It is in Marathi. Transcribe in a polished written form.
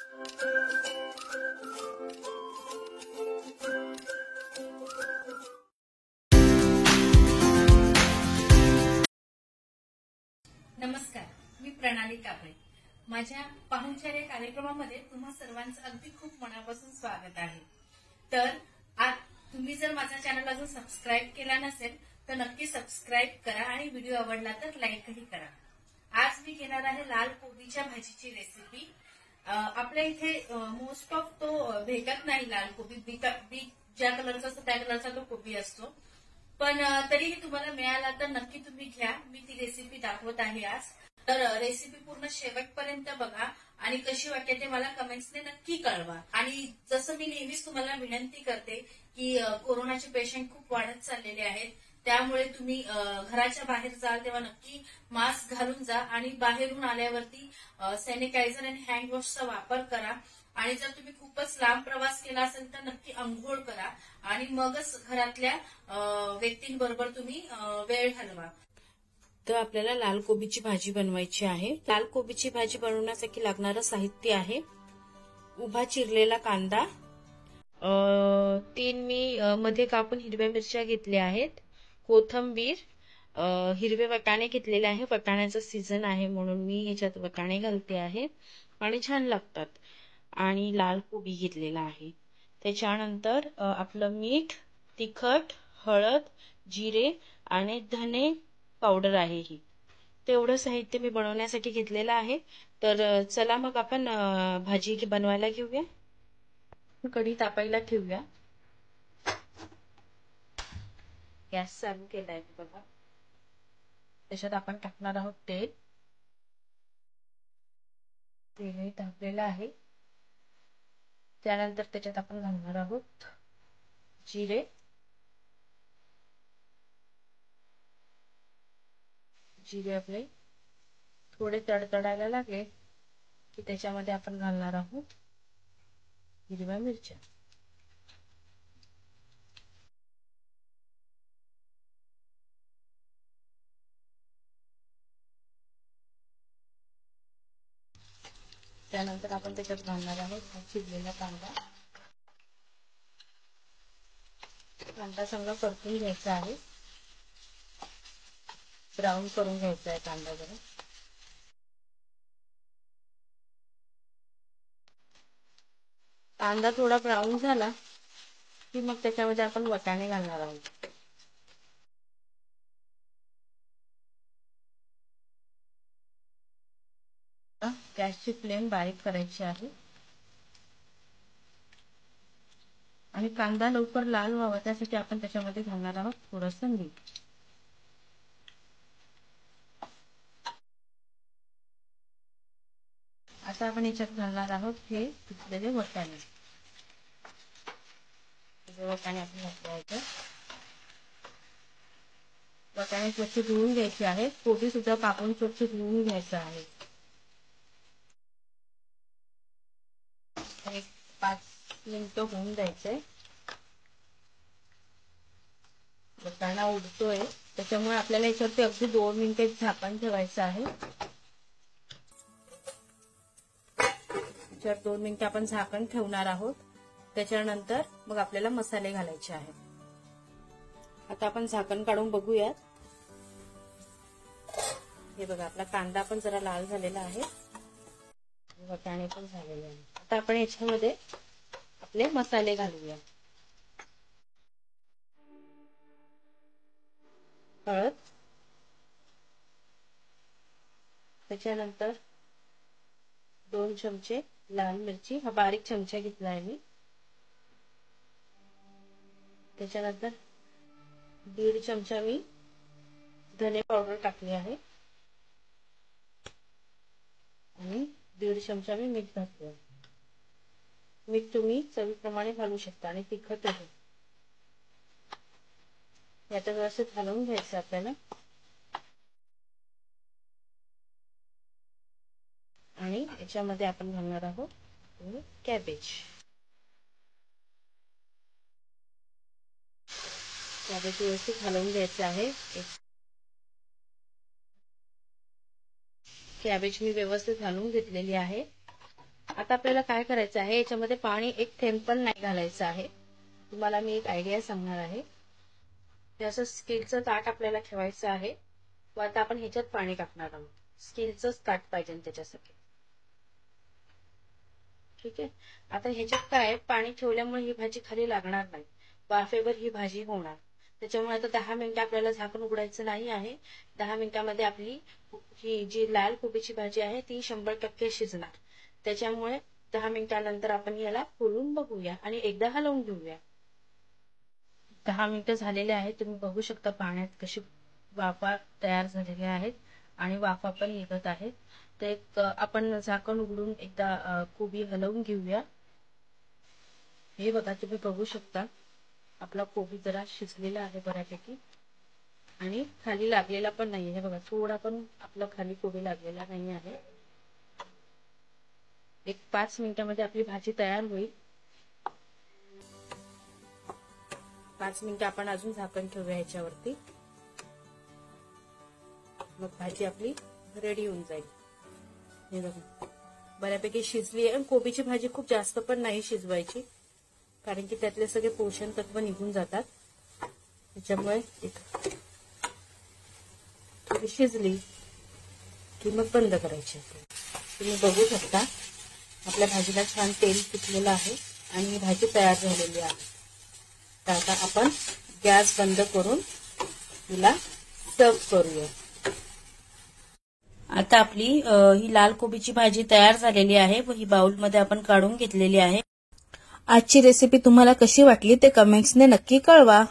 नमस्कार, मी प्रणाली कापळे. माझ्या पाहुणचार या कार्यक्रमामध्ये तुम्हा सर्वांचं अगदी खूप मनापासून स्वागत आहे. तर आज तुम्ही जर माझा चॅनल अजून सबस्क्राईब केला नसेल तर नक्की सबस्क्राईब करा आणि व्हिडिओ आवडला तर लाईकही करा. आज मी घेणार आहे लाल कोबीच्या भाजीची रेसिपी. आपल्या इथे मोस्ट ऑफ तो भेटत नाही लाल कोबी. बी ज्या कलरचा असतो त्या कलरचा तो कोबी असतो, पण तरीही तुम्हाला मिळाला तर नक्की तुम्ही घ्या. मी ती रेसिपी दाखवत आहे आज. तर रेसिपी पूर्ण शेवटपर्यंत बघा आणि कशी वाटते ते मला कमेंट्सने नक्की कळवा. आणि जसं मी नेहमीच तुम्हाला विनंती करते की कोरोनाचे पेशंट खूप वाढत चाललेले आहेत, त्यामुळे तुम्ही घराच्या बाहेर जाल तेव्हा नक्की मास्क घालून जा आणि बाहेरून आल्यावरती सॅनिटायझर आणि हँडवॉशचा वापर करा. आणि जर तुम्ही खूपच लांब प्रवास केला असेल तर नक्की अंघोळ करा आणि मगच घरातल्या व्यक्तींबरोबर तुम्ही वेळ घालवा. तर आपल्याला लाल कोबीची भाजी बनवायची आहे. लाल कोबीची भाजी बनवण्यासाठी लागणारं साहित्य आहे: उभा चिरलेला कांदा, 3 मी मध्ये कापून हिरव्या मिरच्या घेतल्या आहेत, कोथिंबीर, हिरवे वाटाणे घेतलेले आहे. वाटाण्याचा सीझन आहे म्हणून मी ह्याच्यात वाटाणे घालते आहे आणि छान लागतात. आणि लाल कोबी घेतलेला आहे. त्याच्यानंतर आपलं मीठ, तिखट, हळद, जिरे आणि धने पावडर आहे. ही तेवढं साहित्य मी बनवण्यासाठी घेतलेलं आहे. तर चला मग आपण भाजी बनवायला घेऊया. कढी तापायला ठेवूया. गॅस चालू केलाय बघा. त्याच्यात आपण टाकणार आहोत तेल. तेलही तापलेलं आहे. त्यानंतर त्याच्यात आपण घालणार आहोत जिरे, जिरे आपले थोडे तडतडायला लागले की त्याच्यामध्ये आपण घालणार आहोत हिरव्या मिरच्या. त्यानंतर आपण त्याच्यात घालणार आहोत चिरलेला कांदा. कांदा चांगला परतून घ्यायचा आहे, ब्राऊन करून घ्यायचा आहे कांदा जरा. कांदा थोडा ब्राऊन झाला की मग त्याच्यामध्ये आपण वाटाणे घालणार आहोत. गॅसची फ्लेम बारीक करायची आहे आणि कांदा लवकर लाल व्हावा त्यासाठी आपण त्याच्यामध्ये घालणार आहोत थोडंसं मीठ. आता आपण याच्यात घालणार आहोत हे पिकलेले वाटाणे. वाटाणे आपण घातले. वाटाणे स्वच्छ धुवून घ्यायचे आहेत. कोबी सुद्धा कापून स्वच्छ धुवून घ्यायचं आहे. एक 5 मिनिटं होऊन द्यायचंय. वाटाणा उडतोय त्याच्यामुळे आपल्याला याच्यावरती अगदी 2 मिनिटे झाकण ठेवायचं आहे. 2 मिनिटं आपण झाकण ठेवणार आहोत. त्याच्यानंतर मग आपल्याला मसाले घालायचे आहेत. आता आपण झाकण काढून बघूयात. हे बघा, आपला कांदा पण जरा लाल झालेला आहे, वाटाणे पण झालेले आहे. आता आपण याच्यामध्ये आपले मसाले घालूया. हळद, त्याच्यानंतर 2 चमचे लाल मिरची, हा बारीक चमचा घेतला आहे मी. त्याच्यानंतर 1.5 चमचा मी धने पावडर टाकली आहे आणि 1.5 चमचा मी मीठ घातले. मीठ तुम्ही चवीप्रमाणे घालू शकता आणि तिखट आहे. यात व्यवस्थित घालून घ्यायचं आपल्याला. आणि याच्यामध्ये आपण घालणार आहोत कॅबेज. कॅबेज व्यवस्थित घालून घ्यायचं आहे. कॅबेज मी व्यवस्थित घालून घेतलेली आहे. आता आपल्याला काय करायचं आहे, याच्यामध्ये पाणी एक थेंब पण नाही घालायचं आहे. तुम्हाला मी एक आयडिया सांगणार आहे. हे असं स्टीलचं ताट आपल्याला ठेवायचं आहे व आता आपण ह्याच्यात पाणी टाकणार आहोत. स्टीलचंच ताट पाहिजे त्याच्यासाठी. ठीक आहे. आता ह्याच्यात काय पाणी ठेवल्यामुळे ही भाजी खाली लागणार नाही, वाफेवर ही भाजी होणार. त्याच्यामुळे आता 10 मिनिटं आपल्याला झाकण उघडायचं नाही आहे. 10 मिनिटांमध्ये आपली ही जी लाल कोबीची भाजी आहे ती 100% शिजणार. त्याच्यामुळे 10 मिनिटांनंतर आपण याला खोलून बघूया आणि एकदा हलवून घेऊया. 10 मिनिटं झालेले आहेत. तुम्ही बघू शकता पाण्यात कशी वाफा तयार झालेल्या आहेत आणि वाफा पण निघत आहेत. तर आपण झाकण उघडून एकदा कोबी हलवून घेऊया. हे बघा, तुम्ही बघू शकता आपला कोबी जरा शिजलेला आहे बऱ्यापैकी आणि खाली लागलेला पण नाहीये. हे बघा, थोडा पण आपला खाली कोबी लागलेला नाही आहे. एक 5 मिनिटांमध्ये आपली भाजी तयार होईल. 5 मिनिटं आपण अजून झाकण ठेवूया ह्याच्यावरती. मग भाजी आपली रेडी होऊन जाईल. हे बघा, बऱ्यापैकी शिजली आहे. कोबीची भाजी खूप जास्त पण नाही शिजवायची, कारण की त्यातले सगळे पोषण तत्व निघून जातात. त्याच्यामुळे थोडी शिजली की मग बंद करायची. तुम्ही बघू शकता आपल्या भाजीला छान तेल सुटलेलं आहे आणि भाजी तयार झालेली आहे. तर आता आपण गॅस बंद करून तिला सर्व करूया. आता आपली ही लाल कोबीची भाजी तयार झालेली आहे व ही बाउलमध्ये आपण काढून घेतलेली आहे. आजची रेसिपी तुम्हाला कशी वाटली ते कमेंट्सने नक्की कळवा.